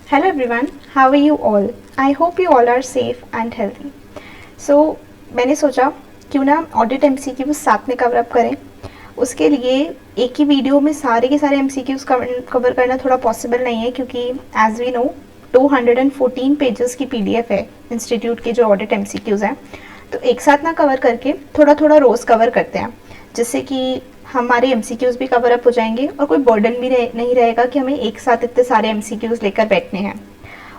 Hello everyone, how are you all? I hope you all are safe and healthy. So मैंने सोचा क्यों ना audit MCQ साथ में कवर अप करें. उसके लिए एक ही वीडियो में सारे के सारे एमसीक्यूज कवर करना थोड़ा पॉसिबल नहीं है, क्योंकि एज वी नो 214 पेजेस की पीडीएफ है इंस्टीट्यूट के जो ऑडिट एमसीक्यूज हैं. तो एक साथ ना कवर करके थोड़ा थोड़ा रोज कवर करते हैं, जिससे कि हमारे एमसीक्यूज भी कवर अप हो जाएंगे और कोई बर्डन भी नहीं रहेगा कि हमें एक साथ इतने सारे एमसीक्यूज लेकर बैठने हैं.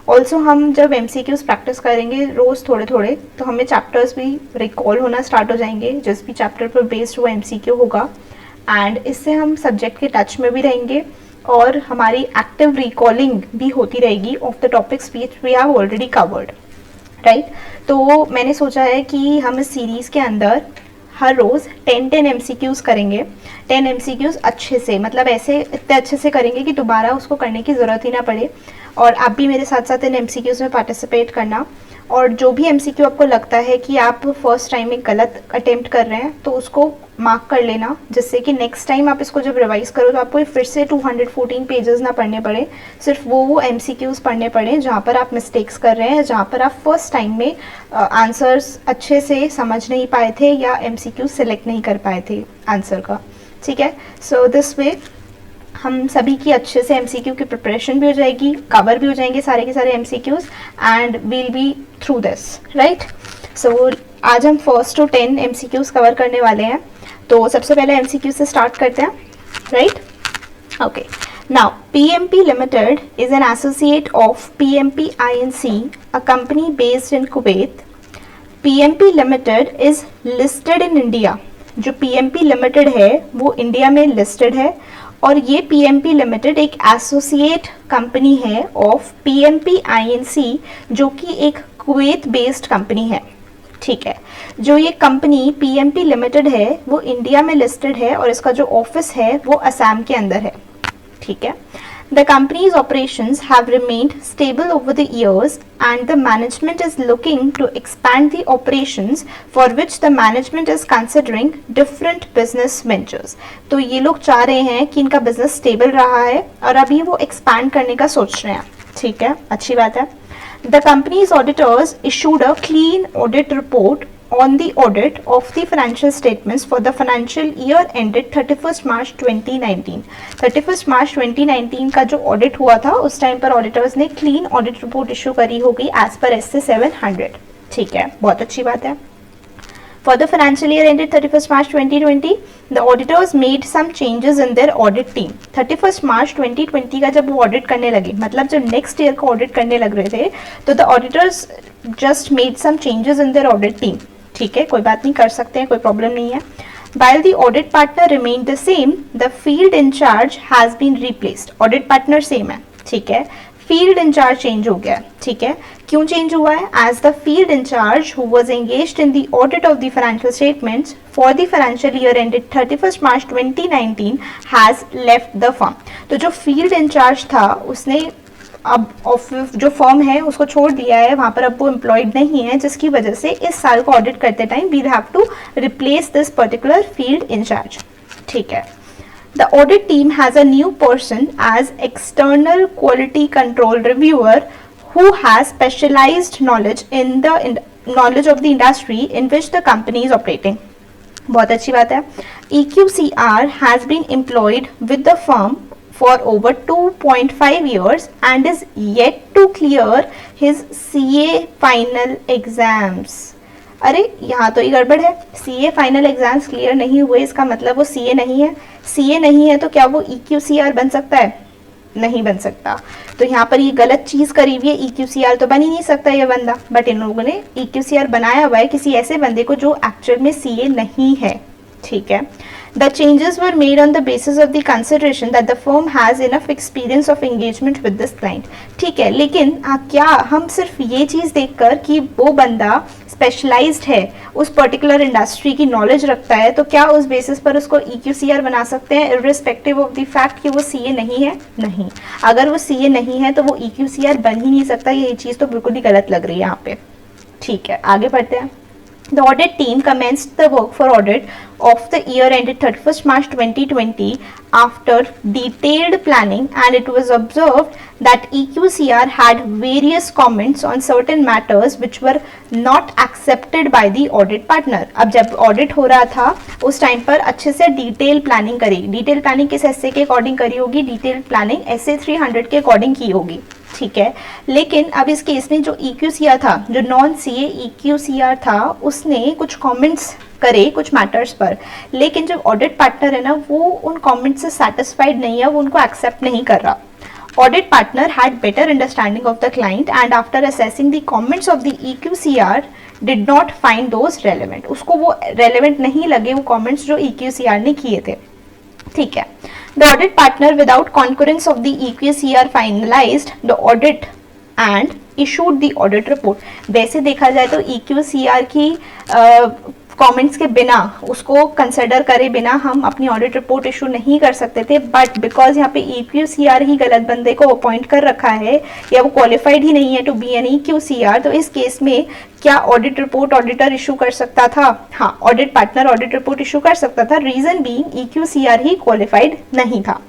ऑल्सो हम जब एमसीक्यूज प्रैक्टिस करेंगे रोज़ थोड़े थोड़े, तो हमें चैप्टर्स भी रिकॉल होना स्टार्ट हो जाएंगे जिस भी चैप्टर पर बेस्ड वो एमसीक्यू होगा. एंड इससे हम सब्जेक्ट के टच में भी रहेंगे और हमारी एक्टिव रिकॉलिंग भी होती रहेगी of the topics which we have already covered, right. तो मैंने सोचा है कि हम इस सीरीज़ के अंदर हर रोज़ 10 एमसीक्यूज़ करेंगे. 10 एमसीक्यूज़ अच्छे से, मतलब ऐसे इतने अच्छे से करेंगे कि दोबारा उसको करने की ज़रूरत ही ना पड़े. और आप भी मेरे साथ साथ इन एमसीक्यूज़ में पार्टिसिपेट करना. और जो भी एमसीक्यू आपको लगता है कि आप फर्स्ट टाइम में गलत अटेम्प्ट कर रहे हैं, तो उसको मार्क कर लेना, जिससे कि नेक्स्ट टाइम आप इसको जब रिवाइज करो तो आपको फिर से 214 पेजेस ना पढ़ने पड़े. सिर्फ वो एमसीक्यूज़ पढ़ने पड़े जहाँ पर आप मिस्टेक्स कर रहे हैं, जहाँ पर आप फर्स्ट टाइम में आंसर्स अच्छे से समझ नहीं पाए थे या एमसीक्यू सेलेक्ट नहीं कर पाए थे आंसर का. ठीक है. सो दिस वे हम सभी की अच्छे से एमसीक्यू की प्रिपरेशन भी हो जाएगी, कवर भी हो जाएंगे सारे के सारे MCQs, and we'll be through this, right. So आज हम फर्स्ट टू 10 एमसीक्यूज कवर करने वाले हैं. तो सबसे पहले एमसीक्यू से स्टार्ट करते हैं, right. Okay. Now PMP Limited is an associate of PMP INC, a company based in Kuwait. PMP Limited is listed in India. जो PMP Limited है वो इंडिया में लिस्टेड है, और ये PMP Limited एक एसोसिएट कंपनी है ऑफ PMP INC, जो कि एक कुवैत बेस्ड कंपनी है. ठीक है. जो ये कंपनी PMP Limited है वो इंडिया में लिस्टेड है और इसका जो ऑफिस है वो असम के अंदर है. ठीक है. The company's operations have remained stable over the years, and the management is looking to expand the operations, for which the management is considering different business ventures. तो ये लोग चाह रहे हैं कि इनका बिजनेस स्टेबल रहा है और अभी वो एक्सपैंड करने का सोच रहे हैं. ठीक है, अच्छी बात है. The company's auditors issued a clean audit report on the audit of the financial statements for the financial year ended 31st March 2019. 31st March 2019 का जो ऑडिट हुआ था उस टाइम पर ऑडिटर्स ने क्लीन ऑडिट रिपोर्ट इशू करी होगी as per SC 700. ठीक है, बहुत अच्छी बात है. For the financial year ended 31st March 2020, the auditors made some changes in their audit team. 31st March 2020 का जब वो ऑडिट करने लगे, मतलब जब नेक्स्ट ईयर का ऑडिट करने लग रहे थे, तो the auditors just made some changes in their audit team. ठीक है, कोई बात नहीं, कर सकते हैं, कोई प्रॉब्लम नहीं है. While the audit partner remained the same, the field in charge has been replaced. Audit partner same है. ठीक है. फील्ड इंचार्ज चेंज हो गया. ठीक है. क्यों चेंज हुआ है? As the field incharge who was engaged in the audit of the financial statements for the financial year ended 31st March 2019 has left the firm. तो जो फील्ड इंचार्ज था उसने अब जो फर्म है उसको छोड़ दिया है, वहां पर अब वो एम्प्लॉयड नहीं है, जिसकी वजह से इस साल को ऑडिट करते time we have to replace this particular field incharge. ठीक है. The audit team has a new person as external quality control reviewer who has specialized knowledge in the knowledge of the industry in which the company is operating. बहुत अच्छी बात है. EQCR has been employed with the firm for over 2.5 years and is yet to clear his CA final exams. अरे यहाँ तो ये गड़बड़ है. CA फाइनल एग्जाम्स क्लियर नहीं हुए, इसका मतलब वो CA नहीं है. CA नहीं है तो क्या वो EQCR बन सकता है? नहीं बन सकता. तो यहाँ पर ये गलत चीज़ करी हुई है. EQCR तो बन ही नहीं सकता ये बंदा, बट इन लोगों ने EQCR बनाया हुआ है किसी ऐसे बंदे को जो एक्चुअल में CA नहीं है. ठीक है. The changes were made on the basis of the consideration that the firm has enough experience of engagement with this client. ठीक है, लेकिन क्या हम सिर्फ ये चीज़ देखकर कि वो बंदा स्पेशलाइज्ड है, उस पर्टिकुलर इंडस्ट्री की नॉलेज रखता है, तो क्या उस बेसिस पर उसको EQCR बना सकते हैं इर्रिस्पेक्टिव ऑफ द फैक्ट कि वो CA नहीं है? नहीं. अगर वो CA नहीं है तो वो EQCR बन ही नहीं सकता. ये चीज़ तो बिल्कुल ही गलत लग रही है यहाँ पे. ठीक है, आगे बढ़ते हैं. The audit team commenced the work for audit of the year ended 31st March 2020 after detailed planning, and it was observed that EQCR had various comments on certain matters which were not accepted by the audit partner. अब जब audit हो रहा था उस time पर अच्छे से detail planning करी. डिटेल प्लानिंग किस एसए के अकॉर्डिंग करी होगी? डिटेल प्लानिंग एसए 300 के अकॉर्डिंग की होगी. ठीक है, लेकिन अब इस केस में जो EQCR था, जो नॉन सीए EQCR था, उसने कुछ कमेंट्स करे कुछ मैटर्स पर, लेकिन जो ऑडिट पार्टनर है ना वो उन कमेंट्स से सेटिस्फाइड नहीं है, वो उनको एक्सेप्ट नहीं कर रहा. Audit partner had better understanding of the client and after assessing the comments of the EQCR did not find those relevant. उसको वो relevant नहीं लगे वो comments जो EQCR ने किए थे. ठीक है. The audit partner without concurrence of the EQCR finalized the audit and issued the audit report. वैसे देखा जाए तो EQCR की कमेंट्स के बिना, उसको कंसिडर करे बिना हम अपनी ऑडिट रिपोर्ट इशू नहीं कर सकते थे, बट बिकॉज यहाँ पे EQCR ही गलत बंदे को अपॉइंट कर रखा है या वो क्वालिफाइड ही नहीं है टू बी एन EQCR, तो इस केस में क्या ऑडिट रिपोर्ट ऑडिटर इशू कर सकता था? हाँ, audit partner audit report issue कर सकता था. रीजन बीइंग EQCR ही क्वालिफाइड नहीं था.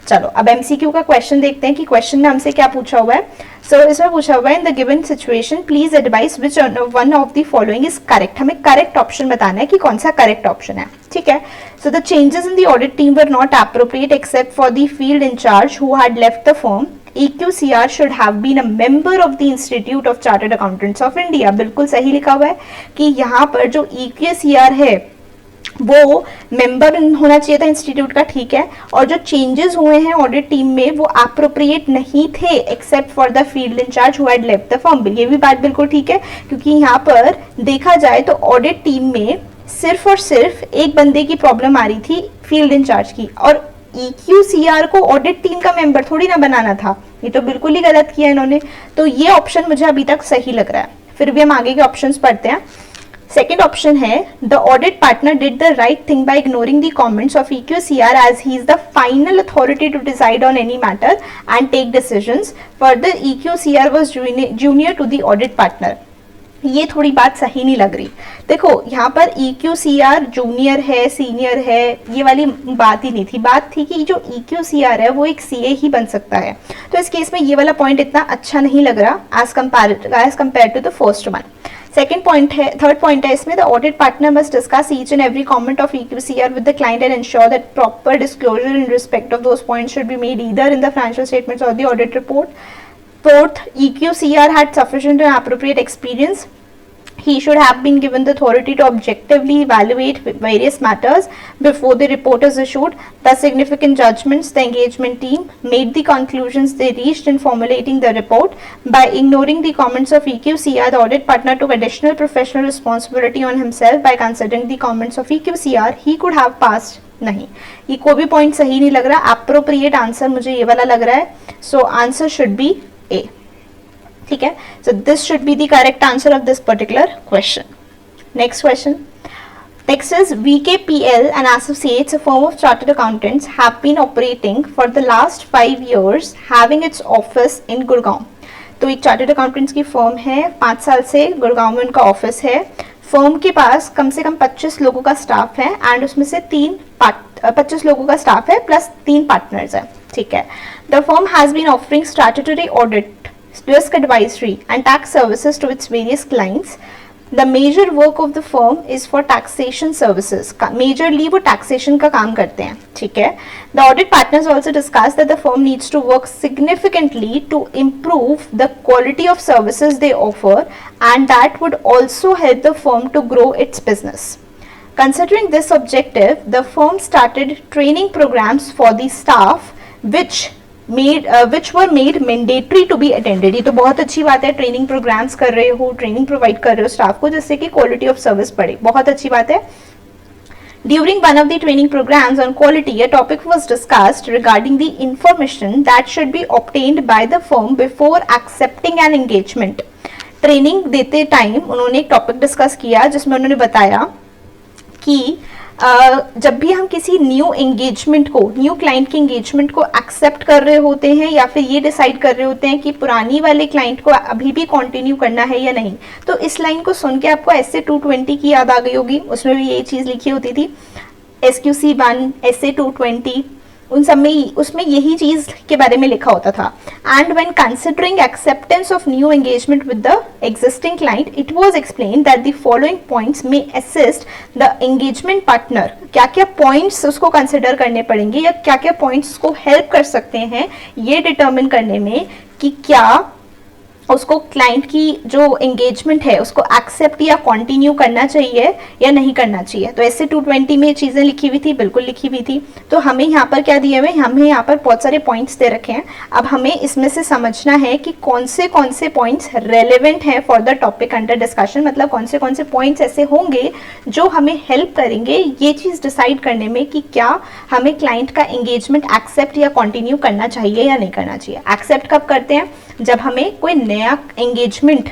चलो अब MCQ का क्वेश्चन देखते हैं कि क्वेश्चन में हमसे क्या पूछा हुआ है. सो इसमें पूछा हुआ है in the given situation please advice which one of the following is correct. हमें करेक्ट ऑप्शन बताना है कि कौन सा करेक्ट ऑप्शन है. ठीक है. So the changes in the audit team were not appropriate except for the field incharge who had left the firm. EQCR should have been a member of the Institute of Chartered Accountants of India. बिल्कुल सही लिखा हुआ है कि यहाँ पर जो EQCR है वो मेंबर होना चाहिए था इंस्टीट्यूट का. ठीक है. और जो चेंजेस हुए हैं ऑडिट टीम में वो एप्रोप्रिएट नहीं थे except for the field incharge who had left the firm. ये भी बात बिल्कुल ठीक है, क्योंकि यहाँ पर देखा जाए तो ऑडिट टीम में सिर्फ और सिर्फ एक बंदे की प्रॉब्लम आ रही थी, फील्ड इंचार्ज की, और EQCR को ऑडिट टीम का मेंबर थोड़ी ना बनाना था. ये तो बिल्कुल ही गलत किया इन्होंने. तो ये ऑप्शन मुझे अभी तक सही लग रहा है. फिर भी हम आगे के ऑप्शंस पढ़ते हैं. सेकेंड ऑप्शन है the audit partner did the right thing by ignoring the comments of EQCR as he is the final authority to decide on any matter and take decisions. Further EQCR was junior to the audit partner. ये थोड़ी बात सही नहीं लग रही. देखो यहाँ पर EQCR जूनियर है सीनियर है ये वाली बात ही नहीं थी. बात थी कि जो EQCR है वो एक CA ही बन सकता है. तो इस केस में ये वाला पॉइंट इतना अच्छा नहीं लग रहा as compare to the first one. Second point है, थर्ड पॉइंट है इसमें the audit partner must discuss each and every comment of EQCR with the client and ensure that proper disclosure in respect of those points should be made either in the financial statements or the audit report. Fourth, EQCR had sufficient and appropriate experience. He should have been given the authority to objectively evaluate various matters before the report is issued. The significant judgments the engagement team made the conclusions they reached in formulating the report. By ignoring the comments of EQCR, the audit partner took additional professional responsibility on himself. By considering the comments of EQCR, he could have passed. नहीं, ये कोई भी point सही नहीं लग रहा. Appropriate answer मुझे ये वाला लग रहा है. So answer should B A. ठीक है. So this should be the correct answer of this particular question. Next question. Next is VKPL and Associates, a firm of chartered accountants, have been operating for the last 5 years, having its office in Gurgaon. तो एक chartered accountants की firm है, 5 साल से गुड़गांव में उनका office है. Firm के पास कम से कम 25 लोगों का स्टाफ है एंड उसमें से 25 लोगों का स्टाफ है प्लस 3 पार्टनर्स है. ठीक है. The firm has been offering statutory audit, risk advisory and tax services to its various clients. The major work of the firm is for taxation services. Majorly वो taxation का काम करते हैं. ठीक है. The audit partners also discussed that the firm needs to work significantly to improve the quality of services they offer and that would also help the firm to grow its business. Considering this objective, the firm started training programs for the staff which were made mandatory to be attended. ये तो बहुत अच्छी बात है. Training programmes कर रहे हो, training provide कर रहे हो स्टाफ को जिससे कि क्वालिटी ऑफ सर्विस बढ़े. बहुत अच्छी बात है. During one of the training programs on quality, a topic was discussed regarding the information that should be obtained by the firm before accepting an engagement. Training देते time उन्होंने एक topic discuss किया जिसमें उन्होंने बताया कि जब भी हम किसी न्यू एंगेजमेंट को, न्यू क्लाइंट की एंगेजमेंट को एक्सेप्ट कर रहे होते हैं या फिर ये डिसाइड कर रहे होते हैं कि पुरानी वाले क्लाइंट को अभी भी कंटिन्यू करना है या नहीं, तो इस लाइन को सुन के आपको एसए 220 की याद आ गई होगी। उसमें भी यही चीज़ लिखी होती थी, SQC1, एसए 220, उन सब में उसमें यही चीज़ के बारे में लिखा होता था। And when considering acceptance of new engagement with the existing client, it was explained that the following points में असिस्ट द एंगेजमेंट पार्टनर। क्या क्या पॉइंट्स उसको कंसिडर करने पड़ेंगे या क्या क्या पॉइंट्स उसको हेल्प कर सकते हैं ये डिटर्मिन करने में कि क्या उसको क्लाइंट की जो एंगेजमेंट है उसको एक्सेप्ट या कंटिन्यू करना चाहिए या नहीं करना चाहिए। तो ऐसे 220 में चीज़ें लिखी हुई थी, बिल्कुल लिखी हुई थी। तो हमें यहाँ पर क्या दिए हुए, हमें यहाँ पर बहुत सारे पॉइंट्स दे रखे हैं। अब हमें इसमें से समझना है कि कौन से पॉइंट्स रेलेवेंट हैं for the topic under discussion, मतलब कौन से पॉइंट्स ऐसे होंगे जो हमें हेल्प करेंगे ये चीज़ डिसाइड करने में कि क्या हमें क्लाइंट का एंगेजमेंट एक्सेप्ट या कंटिन्यू करना चाहिए या नहीं करना चाहिए। एक्सेप्ट कब करते हैं, जब हमें कोई नया एंगेजमेंट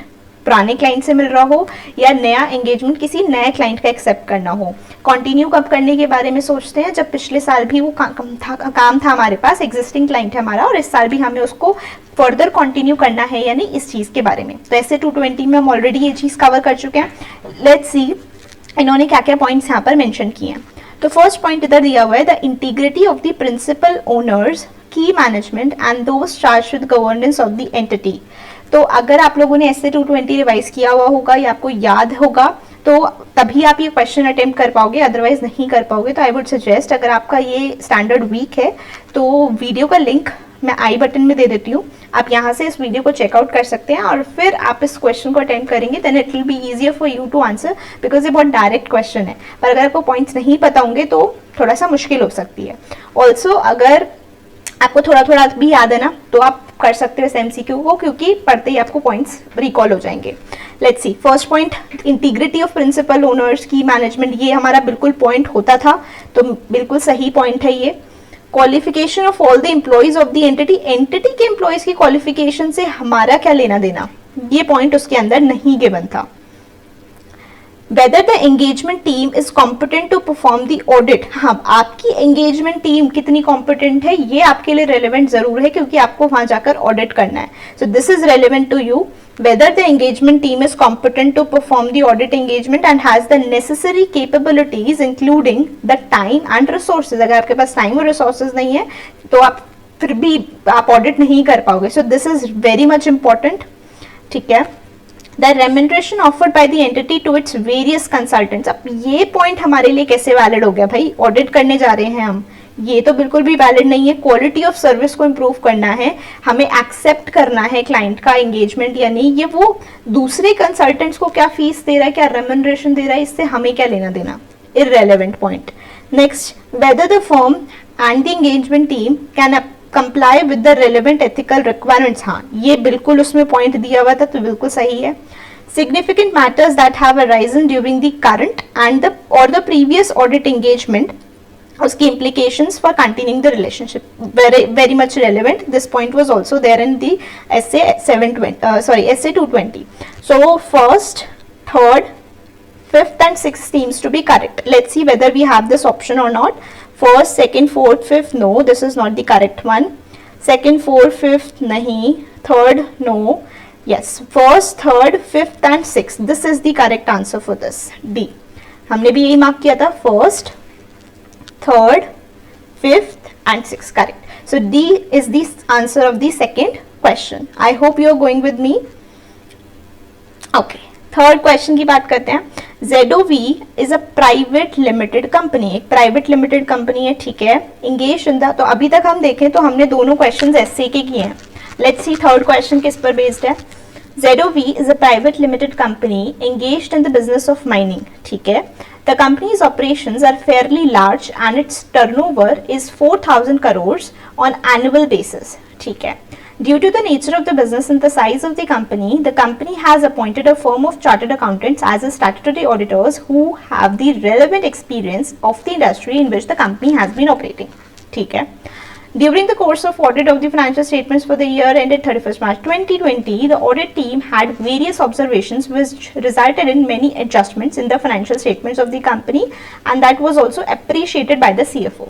पुराने क्लाइंट से मिल रहा हो या नया एंगेजमेंट किसी नए क्लाइंट का एक्सेप्ट करना हो। कंटिन्यू कब करने के बारे में सोचते हैं, जब पिछले साल भी वो काम था हमारे पास, एग्जिस्टिंग क्लाइंट है हमारा और इस साल भी हमें उसको फर्दर कंटिन्यू करना है या नहीं, इस चीज़ के बारे में। तो ऐसे 220 में हम ऑलरेडी ये चीज़ कवर कर चुके हैं। लेट्स सी इन्होंने क्या क्या पॉइंट्स यहाँ पर मेंशन किए हैं। तो फर्स्ट पॉइंट इधर दिया हुआ है, the integrity of the principal owners, की management and those charge with governance of the entity. तो अगर आप लोगों ने ऐसे 220 रिवाइज किया हुआ होगा या आपको याद होगा तो तभी आप ये क्वेश्चन अटेम्प्ट कर पाओगे, अदरवाइज नहीं कर पाओगे। तो आई वुड सजेस्ट, अगर आपका ये स्टैंडर्ड वीक है तो वीडियो का लिंक मैं आई बटन में दे देती हूँ, आप यहाँ से इस वीडियो को चेकआउट कर सकते हैं और फिर आप इस क्वेश्चन को अटेम्प्ट करेंगे, then it will be easier for you to answer, because ये बहुत डायरेक्ट क्वेश्चन है। पर अगर आपको पॉइंट्स नहीं पता होंगे तो थोड़ा सा मुश्किल हो सकती है। ऑल्सो अगर आपको थोड़ा थोड़ा भी याद है ना तो आप कर सकते हो इस एमसीक्यू को, क्योंकि पढ़ते ही आपको पॉइंट्स रिकॉल हो जाएंगे। Let's see, first point, integrity of principal owners की मैनेजमेंट, ये हमारा बिल्कुल पॉइंट होता था, तो बिल्कुल सही पॉइंट है ये। Qualification of all the employees of the entity, entity के एम्प्लॉयज की क्वालिफिकेशन से हमारा क्या लेना देना, ये पॉइंट उसके अंदर नहीं गिवन था। Whether the engagement team is competent to perform the audit, हाँ आपकी engagement team कितनी competent है ये आपके लिए relevant जरूर है, क्योंकि आपको वहाँ जाकर audit करना है। So this is relevant to you. Whether the engagement team is competent to perform the audit engagement and has the necessary capabilities including the time and resources, अगर आपके पास time और resources नहीं है तो आप फिर भी आप audit नहीं कर पाओगे। So this is very much important, ठीक है। The remuneration offered by the entity to its various consultants, अब ये पॉइंट हमारे लिए कैसे वैलिड हो गया भाई, ऑडिट करने जा रहे हैं हम, ये तो बिल्कुल भी वैलिड नहीं है। क्वालिटी ऑफ सर्विस को इम्प्रूव करना है, हमें एक्सेप्ट करना है क्लाइंट का एंगेजमेंट या नहीं, ये वो दूसरे कंसल्टेंट्स को क्या फीस दे रहा है, क्या रेम्यूनरेशन दे रहा है, इससे हमें क्या लेना देना, irrelevant point. Next, whether the firm and the engagement team can comply with the relevant ethical requirements, हाँ ये बिल्कुल उसमें पॉइंट दिया हुआ था तो बिल्कुल सही है। Significant matters that have arisen during the current and the or the previous audit engagement, उसकी implications for continuing the relationship, very much relevant. This point was also there in the essay 220. So first, third, fifth and sixth seems to be correct. Let's see whether we have this option or not. First, second, fourth, fifth, no, this is not the correct one. Second, fourth, fifth, nahi. Third, no. Yes, first, third, fifth and sixth. This is the correct answer for this. D. हमने भी यही mark किया था, first, third, fifth and sixth. Correct. So D is the answer of the second question. I hope you are going with me. Okay. Third question की बात करते हैं। ZOV is a private limited company, एक private limited company है, ठीक है। Engage in the, तो अभी तक हम देखें तो हमने दोनों क्वेश्चंस ऐसे के किए हैं। लेट्स सी थर्ड क्वेश्चन किस पर बेस्ड है। ZOV is a private limited company engaged in the business of mining, ठीक है। The company's operations are fairly large and its turnover is 4,000 crores on annual basis, ठीक है। Due to the nature of the business and the size of the company has appointed a firm of chartered accountants as a statutory auditors who have the relevant experience of the industry in which the company has been operating, ठीक है। During the course of audit of the financial statements for the year ended 31st March 2020, the audit team had various observations which resulted in many adjustments in the financial statements of the company, and that was also appreciated by the CFO.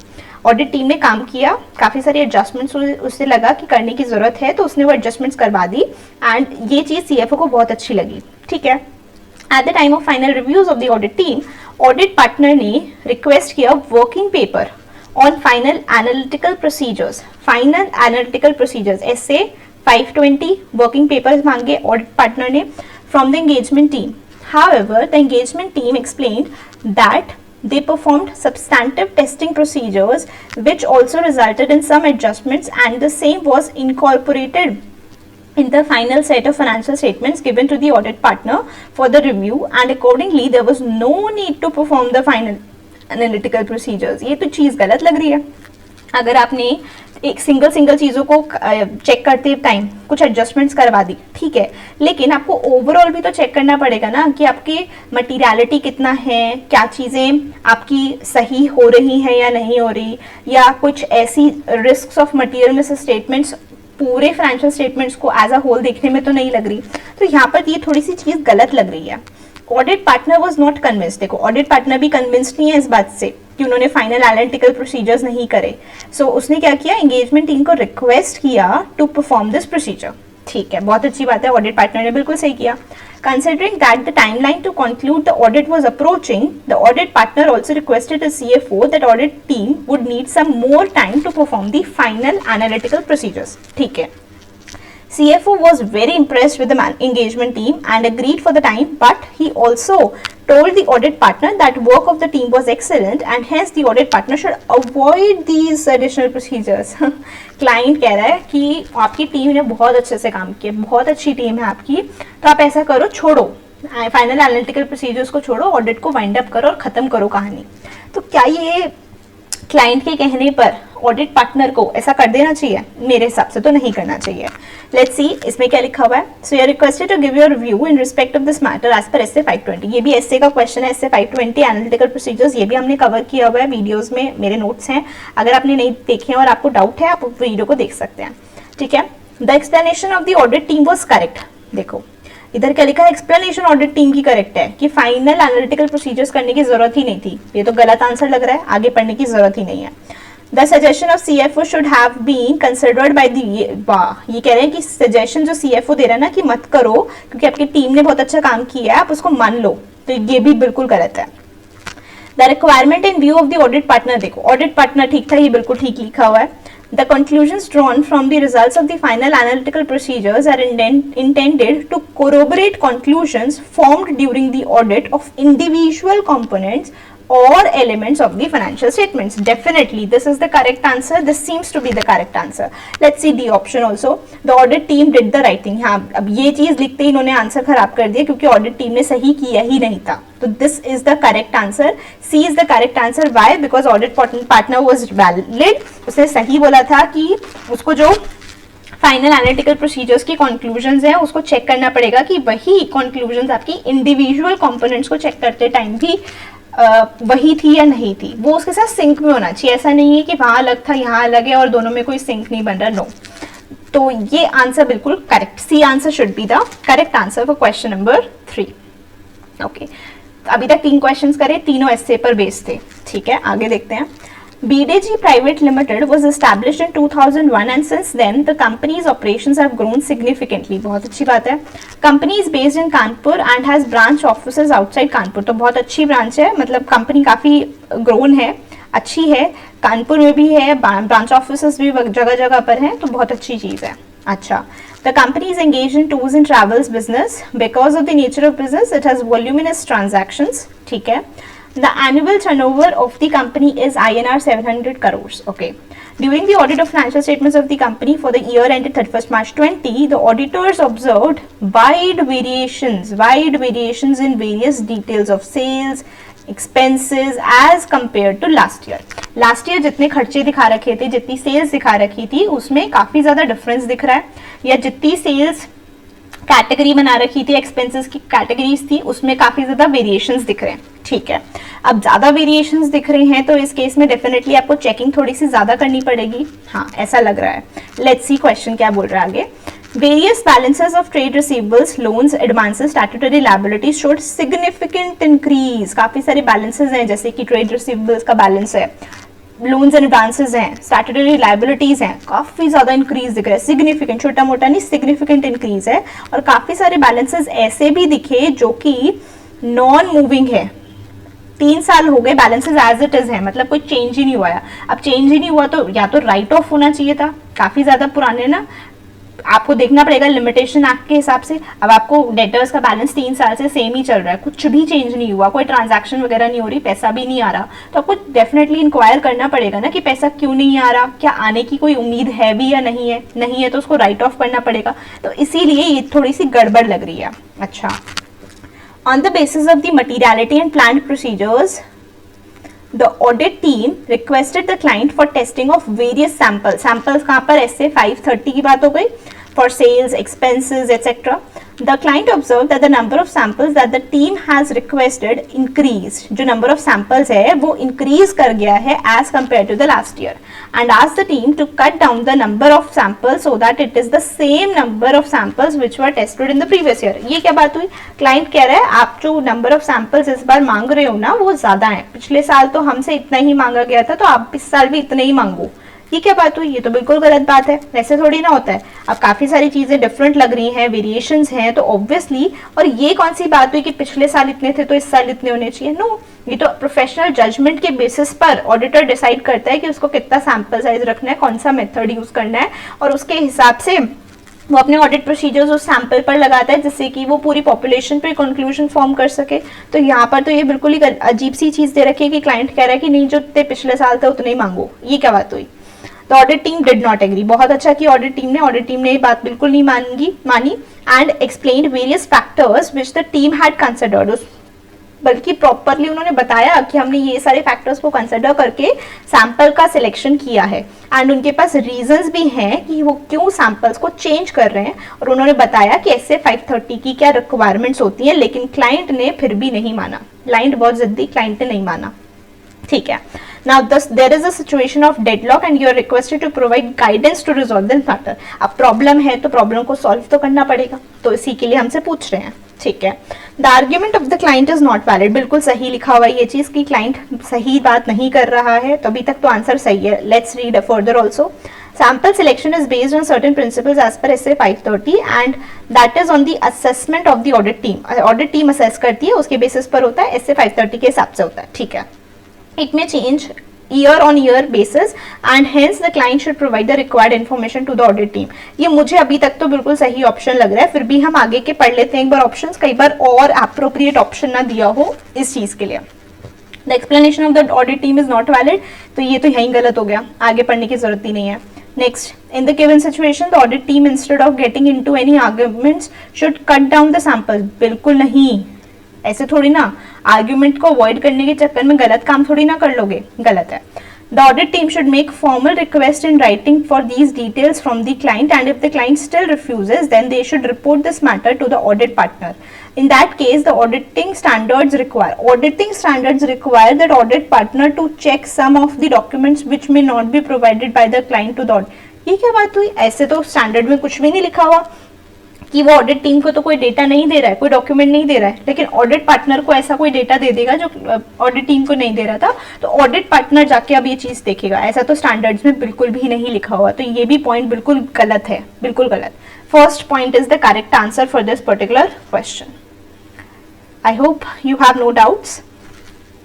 Audit team ने काम किया, काफ़ी सारी adjustments उससे लगा कि करने की ज़रूरत है, तो उसने वो एडजस्टमेंट्स करवा दी एंड ये चीज़ CFO को बहुत अच्छी लगी. ठीक है. At the time of final reviews of the audit team, audit partner ने request किया working paper on final analytical procedures. Final analytical procedures SA 520 working papers मांगे audit partner ने from the engagement team. However, the engagement team explained that they performed substantive testing procedures which also resulted in some adjustments, and the same was incorporated in the final set of financial statements given to the audit partner for the review, and accordingly there was no need to perform the final analytical procedures. ये तो चीज़ गलत लग रही है. अगर आपने एक single चीज़ों को चेक करते टाइम कुछ एडजस्टमेंट्स करवा दी, ठीक है, लेकिन आपको ओवरऑल भी तो चेक करना पड़ेगा ना कि आपकी मटीरियलिटी कितना है, क्या चीज़ें आपकी सही हो रही हैं या नहीं हो रही, या कुछ ऐसी रिस्क्स ऑफ मटीरियल में से स्टेटमेंट्स पूरे फाइनेंशियल स्टेटमेंट्स को एज अ होल देखने में तो नहीं लग रही. तो यहाँ पर ये थोड़ी सी चीज़ गलत लग रही है. Audit partner was not convince. देखो ऑडिट पार्टनर भी कन्विंस नहीं है इस बात से कि उन्होंने फाइनल एनालिटिकल प्रोसीजर्स नहीं करे. सो उसने क्या किया, एंगेजमेंट टीम को रिक्वेस्ट किया टू परफॉर्म दिस प्रोसीजर. ठीक है, बहुत अच्छी बात है, ऑडिट पार्टनर ने बिल्कुल सही किया. Considering that the timeline to conclude the audit was approaching, the audit partner also requested the CFO that audit team would need some more time to perform the final analytical procedures. ठीक है. CFO was very impressed with the engagement team and agreed for the time, but he also told the audit partner that work of the team was excellent and hence the audit partner should avoid these additional procedures. Client कह रहा है कि आपकी team ने बहुत अच्छे से काम किया, बहुत अच्छी टीम है आपकी, तो आप ऐसा करो, छोड़ो फाइनल एनालिटिकल प्रोसीजर्स को, छोड़ो, ऑडिट को वाइंड अप करो और ख़त्म करो कहानी. तो क्या ये क्लाइंट के कहने पर ऑडिट पार्टनर को ऐसा कर देना चाहिए? मेरे हिसाब से तो नहीं करना चाहिए. लेट्स सी इसमें क्या लिखा हुआ है. So you are requested to give your review in respect of this matter as per SA 520. ये भी SA का क्वेश्चन है. SA 520 एनालिटिकल प्रोसीजर्स, ये भी हमने कवर किया हुआ है वीडियोस में, मेरे नोट्स हैं. अगर आपने नहीं देखे और आपको डाउट है आप वीडियो को देख सकते हैं. ठीक है. The explanation of the audit team was correct. देखो इधर क्या लिखा है, एक्सप्लेनेशन ऑडिट टीम की करेक्ट है कि फाइनल एनालिटिकल प्रोसीजर्स करने की जरूरत ही नहीं थी. ये तो गलत आंसर लग रहा है, आगे पढ़ने की जरूरत ही नहीं है. The suggestion of CFO should have been considered by the, वाह, ये कह रहे हैं कि सजेशन जो CFO दे रहा है ना कि मत करो क्योंकि आपकी टीम ने बहुत अच्छा काम किया है, आप उसको मान लो, तो ये भी बिल्कुल गलत है. The requirement in view of the audit partner, देखो ऑडिट पार्टनर ठीक था, ये बिल्कुल ठीक लिखा हुआ है. The conclusions drawn from the results of the final analytical procedures are intended to corroborate conclusions formed during the audit of individual components or elements of the financial statements. Definitely, this is the correct answer. This seems to be the correct answer. Let's see D option also. The audit team did the right thing. हाँ, अब ये चीज़ लिखते ही इन्होंने answer खराब कर दिया क्योंकि audit team ने सही किया ही नहीं था. तो this is the correct answer. C is the correct answer. Why? Because audit partner was valid. उसने सही बोला था कि उसको जो फाइनल एनालिटिकल प्रोसीजर्स की कंक्लूजन्स हैं उसको चेक करना पड़ेगा कि वही कंक्लूजन्स आपकी इंडिविजुअल कंपोनेंट्स को चेक करते टाइम भी वही थी या नहीं थी, वो उसके साथ सिंक में होना चाहिए. ऐसा नहीं है कि वहाँ अलग था यहाँ अलग है और दोनों में कोई सिंक नहीं बन रहा. नो. तो ये आंसर बिल्कुल correct, C answer should be the correct answer for question number 3. Okay, अभी तक 3 क्वेश्चंस करे, तीनों SA पर बेस्ड थे. ठीक है, आगे देखते हैं. BDG Private Limited was established in 2001 and since then the company's operations have grown significantly. बहुत अच्छी बात है. Company is based in Kanpur and has branch offices outside Kanpur. तो बहुत अच्छी ब्रांच है, मतलब कंपनी काफ़ी ग्रोन है, अच्छी है. कानपुर में भी है, ब्रांच ऑफिसेस भी जगह जगह पर हैं, तो बहुत अच्छी चीज़ है. अच्छा, the company is engaged in tours and travels business. Because of the nature of business, it has voluminous transactions. ठीक है. The annual turnover of the company is INR 700 crores. Okay. During the audit of financial statements of the company for the year ended 31st March 20, the auditors observed wide variations in various details of sales, expenses as compared to last year. Last year जितने खर्चे दिखा रखे थे, जितनी sales दिखा रखी थी, उसमें काफ़ी ज़्यादा डिफरेंस दिख रहा है, या जितनी सेल्स कैटेगरी बना रखी थी, एक्सपेंसेस की कैटेगरीज थी, उसमें काफी ज्यादा वेरिएशंस दिख रहे हैं। ठीक है, अब ज्यादा वेरिएशंस दिख रहे हैं तो इस केस में डेफिनेटली आपको चेकिंग थोड़ी सी ज्यादा करनी पड़ेगी। हाँ, ऐसा लग रहा है। लेट्स सी क्वेश्चन क्या बोल रहा है आगे। Various balances of trade receivables, loans, advances, statutory liabilities showed significant increase। काफी सारे balances हैं, जैसे कि trade receivables का balance है, लोन्स एंड एडवांसेस हैं, स्टैट्यूटरी लाइबिलिटीज हैं, काफी ज्यादा इंक्रीज दिख रहा है। सिग्निफिकेंट, छोटा मोटा नहीं, सिग्निफिकेंट इंक्रीज है। और काफी सारे बैलेंसेस ऐसे भी दिखे जो कि नॉन मूविंग है। 3 साल हो गए, बैलेंसेस एज इट इज है, मतलब कोई चेंज ही नहीं हुआ है। अब चेंज ही नहीं हुआ तो या तो राइट ऑफ होना चाहिए था, काफी ज्यादा पुराने ना, आपको देखना पड़ेगा लिमिटेशन एक्ट के हिसाब से। अब आपको डेटर्स का बैलेंस 3 साल से सेम ही चल रहा है, कुछ भी चेंज नहीं हुआ, कोई ट्रांजैक्शन वगैरह नहीं हो रही, पैसा भी नहीं आ रहा, तो आपको डेफिनेटली इंक्वायर करना पड़ेगा ना कि पैसा क्यों नहीं आ रहा, क्या आने की कोई उम्मीद है भी या नहीं है। नहीं है तो उसको राइट ऑफ करना पड़ेगा, तो इसीलिए ये थोड़ी सी गड़बड़ लग रही है। अच्छा, on the basis of the materiality and planned procedures the audit team requested the client for testing of various samples। samples कहाँ पर, ऐसे 530 की बात हो गई, for sales, expenses, etc. The client observed that the number of samples that the team has requested increased। जो number of samples है वो increase कर गया है as compared to the last year, and asked the team to cut down the number of samples so that it is the same number of samples which were tested in the previous year। ये क्या बात हुई? Client कह रहा है आप जो number of samples इस बार मांग रहे हो ना वो ज्यादा है, पिछले साल तो हमसे इतना ही मांगा गया था, तो आप इस साल भी इतने ही मांगो। ये क्या बात हुई? ये तो बिल्कुल गलत बात है, वैसे थोड़ी ना होता है। अब काफी सारी चीजें डिफरेंट लग रही हैं, वेरिएशंस हैं, तो ऑब्वियसली, और ये कौन सी बात हुई कि पिछले साल इतने थे तो इस साल इतने होने चाहिए? नो, ये तो प्रोफेशनल जजमेंट के बेसिस पर ऑडिटर डिसाइड करता है कि उसको कितना सैंपल साइज रखना है, कौन सा मेथड यूज करना है, और उसके हिसाब से वो अपने ऑडिट प्रोसीजर्स उस सैंपल पर लगाता है, जिससे कि वो पूरी पॉपुलेशन पे कंक्लूजन फॉर्म कर सके। तो यहाँ पर तो ये बिल्कुल ही अजीब सी चीज दे रखी है कि क्लाइंट कह रहा है कि नहीं, जो पिछले साल थे उतने ही मांगो। ये क्या बात हुई? The audit team did not agree। बहुत अच्छा कि ऑडिट टीम ने ये बात बिल्कुल नहीं मानी and explained various factors which the team had considered। बल्कि प्रॉपरली उन्होंने बताया कि हमने ये सारे फैक्टर्स को कंसिडर करके सैंपल का सिलेक्शन किया है, एंड उनके पास रीजंस भी हैं कि वो क्यों सैंपल्स को चेंज कर रहे हैं, और उन्होंने बताया कि ऐसे 530 की क्या रिक्वायरमेंट्स होती हैं, लेकिन क्लाइंट ने फिर भी नहीं माना। क्लाइंट बहुत जिद्दी, क्लाइंट ने नहीं माना। ठीक है, now there is a situation of deadlock and you are requested to provide guidance to resolve this matter। अब प्रॉब्लम है तो प्रॉब्लम को सॉल्व तो करना पड़ेगा, तो इसी के लिए हमसे पूछ रहे हैं। ठीक है, the argument of the client is not valid. बिल्कुल सही लिखा हुआ है ये चीज कि क्लाइंट सही बात नहीं कर रहा है, तो अभी तक तो आंसर सही है। Let's read further also. Sample selection is based on certain principles as per SA 530 and that is on the assessment of the audit team। Audit team assess करती है, उसके बेसिस पर होता है, SA 530 के हिसाब से होता है। ठीक है, it may change year on year basis and hence the client should provide the required information to the audit team। ये मुझे अभी तक तो बिल्कुल सही ऑप्शन लग रहा है, फिर भी हम आगे के पढ़ लेते हैं एक बार ऑप्शंस, कई बार और अप्रोप्रिएट ऑप्शन ना दिया हो इस चीज के लिए। The explanation of the audit team is not valid, तो ये तो यहीं गलत हो गया, आगे पढ़ने की जरूरत ही नहीं है। Next, in the given situation, the audit team instead of getting into any arguments should cut down the samples। बिल्कुल नहीं, ऐसे थोड़ी ना, आर्ग्यूमेंट को अवॉइड करने के चक्कर में गलत काम थोड़ी ना कर लोगे, गलत है। The audit team should make formal request in writing for these details from the client and if the client still refuses then they should report this matter to the audit partner। In that case the auditing standards require that audit partner to check some of the documents which may not be provided by the client to the audit। ये क्या बात हुई? ऐसे तो standard में कुछ भी नहीं लिखा हुआ कि वो ऑडिट टीम को तो कोई डेटा नहीं दे रहा है, कोई डॉक्यूमेंट नहीं दे रहा है, लेकिन ऑडिट पार्टनर को ऐसा कोई डेटा दे देगा जो ऑडिट टीम को नहीं दे रहा था, तो ऑडिट पार्टनर जाके अब ये चीज देखेगा। ऐसा तो स्टैंडर्ड्स में बिल्कुल भी नहीं लिखा हुआ, तो ये भी पॉइंट बिल्कुल गलत है, बिल्कुल गलत। First point is the correct answer for this particular question. I hope you have no doubts.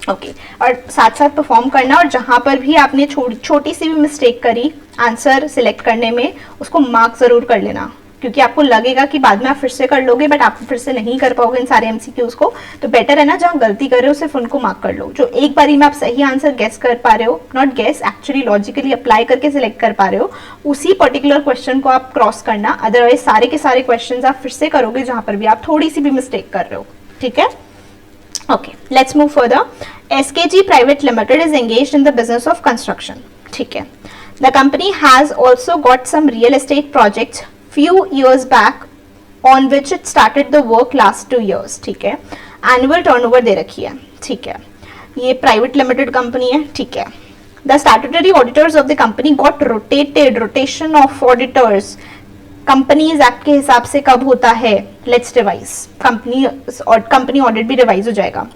Okay, और साथ साथ परफॉर्म करना, और जहां पर भी आपने छोटी सी भी मिस्टेक करी आंसर सिलेक्ट करने में, उसको मार्क जरूर कर लेना, क्योंकि आपको लगेगा कि बाद में आप फिर से कर लोगे, बट आप फिर से नहीं कर पाओगे इन सारे एमसीक्यूज को। तो बेटर है ना, जहां गलती कर रहे हो सिर्फ उनको मार्क कर लो। जो एक बारी में आप सही आंसर गेस कर पा रहे हो, not guess, actually logically apply करके सिलेक्ट कर पा रहे हो, उसी पर्टिकुलर क्वेश्चन को आप क्रॉस करना, अदरवाइज सारे के सारे क्वेश्चन आप फिर से करोगे जहां पर भी आप थोड़ी सी भी मिस्टेक कर रहे हो। ठीक है, okay, let's move further. SKG Private Limited is engaged in the business of construction। ठीक है, the company has also got some real estate projects few years back on which it started the work last 2 years, ठीक है। Annual turnover दे रखी है, ठीक है। ये private limited company है, ठीक है। The statutory auditors of the company got rotated, rotation of auditors companies act के हिसाब से कब होता है, लेट्स रिवाइज, कंपनी ऑडिट भी रिवाइज हो जाएगा।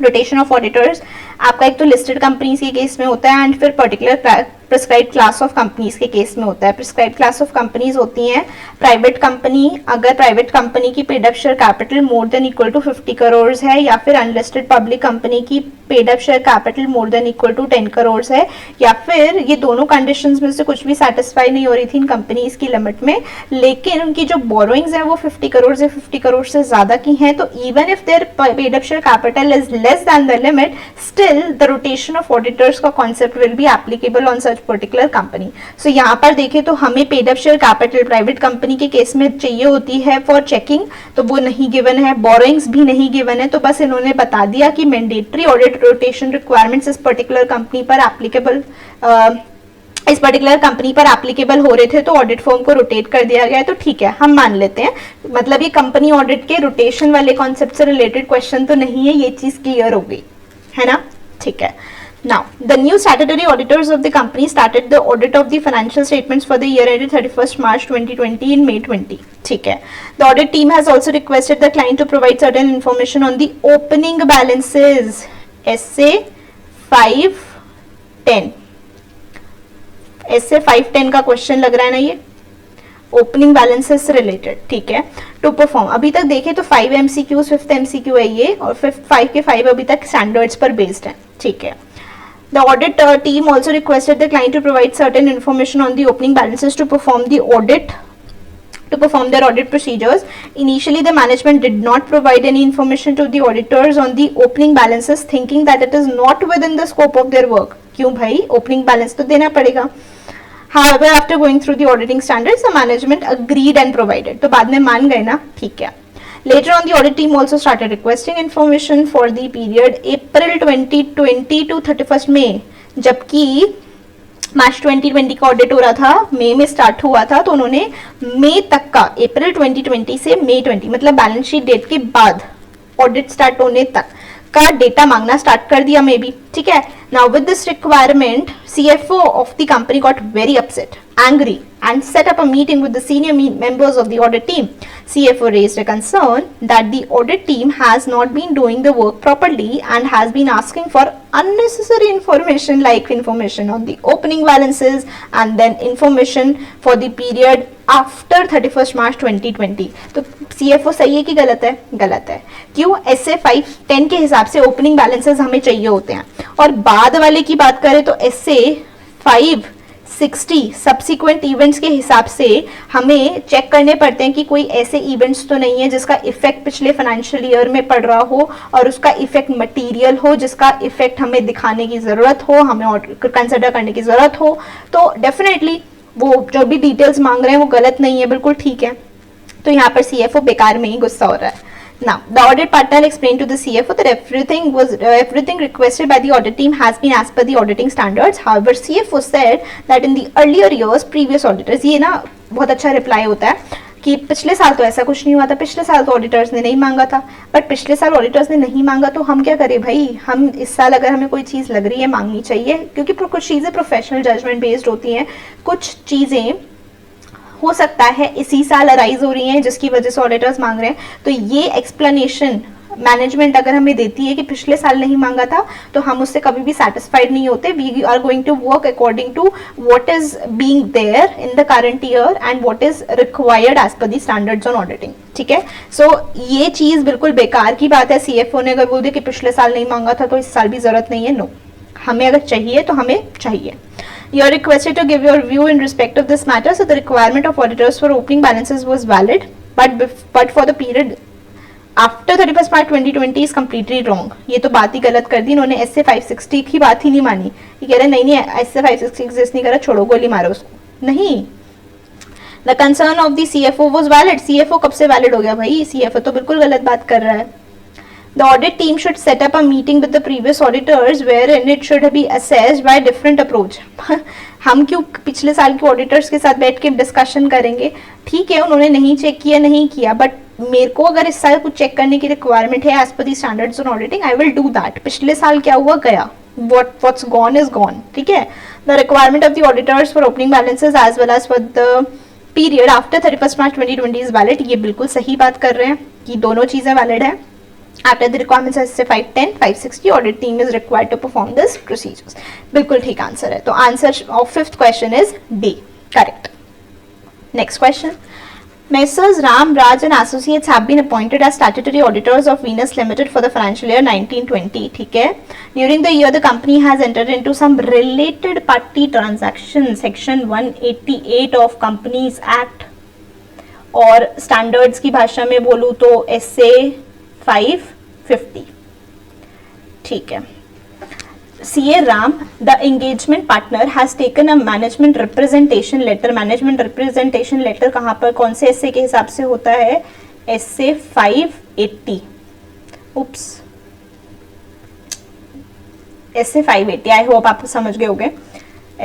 रोटेशन ऑफ ऑडिटर्स आपका एक तो लिस्टेड कंपनीज के केस में होता है एंड फिर particular prescribe class of companies के केस में होता है। प्रिस्क्राइब क्लास ऑफ कंपनीज होती हैं प्राइवेट कंपनी, अगर प्राइवेट कंपनी की paid up share capital more than equal to 50 crore है, या फिर अनलिस्टेड पब्लिक कंपनी की paid up share capital more than equal to 10 crore है, या फिर ये दोनों कंडीशंस में से कुछ भी सेटिस्फाई नहीं हो रही थी इन कंपनीज की लिमिट में, लेकिन उनकी जो बोरोइंग्स है वो 50 करोड़ से 50 करोड़ से ज्यादा की हैं, तो even if their paid up share capital is less than the limit, still the rotation of auditors का concept will be applicable on such particular company. So यहाँ पर देखें तो हमें paid up share capital private company के case में चाहिए होती है फॉर चेकिंग, तो वो नहीं गिवन है, बोरोइंग्स भी नहीं गिवन है, तो बस इन्होंने बता दिया कि मैंडेटरी ऑडिट रोटेशन रिक्वायरमेंट्स इस पर्टिकुलर कंपनी पर एप्लीकेबल इस पर्टिकुलर कंपनी पर एप्लीकेबल हो रहे थे, तो ऑडिट फर्म को रोटेट कर दिया गया है, तो ठीक है हम मान लेते हैं। मतलब ये कंपनी ऑडिट के रोटेशन वाले कॉन्सेप्ट से रिलेटेड क्वेश्चन तो नहीं है, ये चीज क्लियर हो गई है ना, ठीक है। Now, the new statutory auditors of the company started the audit of the financial statements for the year ended 31st March 2020 in May 20. ठीक है। The audit team has also requested the client to provide certain information on the opening balances. SA 510. SA 510 का question लग रहा है ना ये, opening balances से related, ठीक है। टू परफॉर्म, अभी तक देखें तो 5 MCQs, 5th MCQ है ये, और 5 के 5 अभी तक स्टैंडर्ड्स पर बेस्ड है, ठीक है। The audit team also requested the client to provide certain information on the opening balances to perform their audit procedures. Initially, the management did not provide any information to the auditors on the opening balances, thinking that it is not within the scope of their work. क्यों भाई, opening balance तो देना पड़ेगा। However, after going through the auditing standards, the management agreed and provided. तो बाद में मान गए ना, ठीक है। Later on, the audit team also started requesting information for the period April 2020 to 31st May, जबकि मार्च 2020 का ऑडिट हो रहा था, मई में स्टार्ट हुआ था, तो उन्होंने मई तक का, अप्रैल 2020 से मई 20 मतलब बैलेंस शीट डेट के बाद ऑडिट स्टार्ट होने तक का डेटा मांगना स्टार्ट कर दिया मे बी, ठीक है। Now with this requirement, CFO of the company got very upset, angry, and set up a meeting with the senior members of the audit team. CFO raised a concern that the audit team has not been doing the work properly and has been asking for unnecessary information like information on the opening balances and then information for the period after 31st मार्च 2020। तो CFO सही है कि गलत है? गलत है। क्यों? SA 510 के हिसाब से ओपनिंग बैलेंसेस हमें चाहिए होते हैं, और बाद वाले की बात करें तो SA 560 सब्सिक्वेंट इवेंट्स के हिसाब से हमें चेक करने पड़ते हैं कि कोई ऐसे इवेंट्स तो नहीं है जिसका इफेक्ट पिछले फाइनेंशियल ईयर में पड़ रहा हो और उसका इफेक्ट मटेरियल हो, जिसका इफेक्ट हमें दिखाने की जरूरत हो, हमें कंसिडर करने की जरूरत हो। तो डेफिनेटली वो जो भी डिटेल्स मांग रहे हैं वो गलत नहीं है, बिल्कुल ठीक है। तो यहाँ पर CFO बेकार में ही गुस्सा हो रहा है। Now, the audit partner explained to the CFO that everything requested by the audit team has been as per the auditing standards. However, CFO said that in the earlier years, previous auditors, ये ना बहुत अच्छा reply होता है कि पिछले साल तो ऐसा कुछ नहीं हुआ था, पिछले साल तो ऑडिटर्स ने नहीं मांगा था, बट पिछले साल ऑडिटर्स ने नहीं मांगा तो हम क्या करें भाई, हम इस साल अगर हमें कोई चीज़ लग रही है मांगनी चाहिए, क्योंकि कुछ चीज़ें प्रोफेशनल जजमेंट बेस्ड होती हैं, कुछ चीज़ें हो सकता है इसी साल अराइज हो रही हैं जिसकी वजह से ऑडिटर्स मांग रहे हैं। तो ये एक्सप्लेनेशन मैनेजमेंट अगर हमें देती है कि पिछले साल नहीं मांगा था तो हम उससे कभी भी सेटिस्फाइड नहीं होते। We are going to work according to what is being there in the current year and what is required as per the standards on auditing, ठीक है। सो ये चीज बिल्कुल बेकार की बात है। CFO ने अगर बोल दिया कि पिछले साल नहीं मांगा था तो इस साल भी जरूरत नहीं है, नो, हमें अगर चाहिए तो हमें चाहिए। You are requested to give your view in respect of this matter. So the requirement of auditors for opening balances was valid, but for the period after 31st March 2020 is completely wrong. ये तो बात ही गलत कर दी इन्होंने। SA 560 की बात ही नहीं मानी। ये कह रहे नहीं SA 560 एग्जिस्ट नहीं कर रहा, छोड़ो गोली मारो उसको। नहीं, The concern of the CFO was valid. CFO कब से valid हो गया भाई? CFO तो बिल्कुल गलत बात कर रहा है। The audit team should set up a meeting with the previous auditors wherein it should be assessed by different approach. हम क्यों पिछले साल के ऑडिटर्स के साथ बैठ के डिस्कशन करेंगे? ठीक है, उन्होंने नहीं चेक किया, नहीं किया, बट मेरे को अगर इस साल कुछ चेक करने की रिक्वायरमेंट है as per the standards on auditing, I will do that. पिछले साल क्या हुआ गया, what's gone is gone. ठीक है. The requirement of the auditors for opening balances as well as for the period after 31st March 2020 is valid. ये बिल्कुल सही बात कर रहे हैं कि दोनों चीजें वैलिड है. After the requirements as 510, 560, audit team is required to perform this procedures. बिल्कुल ठीक आंसर है. तो answer of 5th question is D. Correct. Next question. Messrs. Ram, Raj and Associates have been appointed as statutory auditors of Venus Limited for the financial year 1920. ठीक है. During the year, the company has entered into some related party transactions, section 188 of Companies Act, और standards की भाषा में बोलूँ तो SA 550. ठीक है. CA Ram, the engagement partner, has taken a management representation letter. management representation letter कहाँ पर, कौन से SA के हिसाब से होता है? SA 580. Oops, SA 580. I hope आप समझ गए होंगे.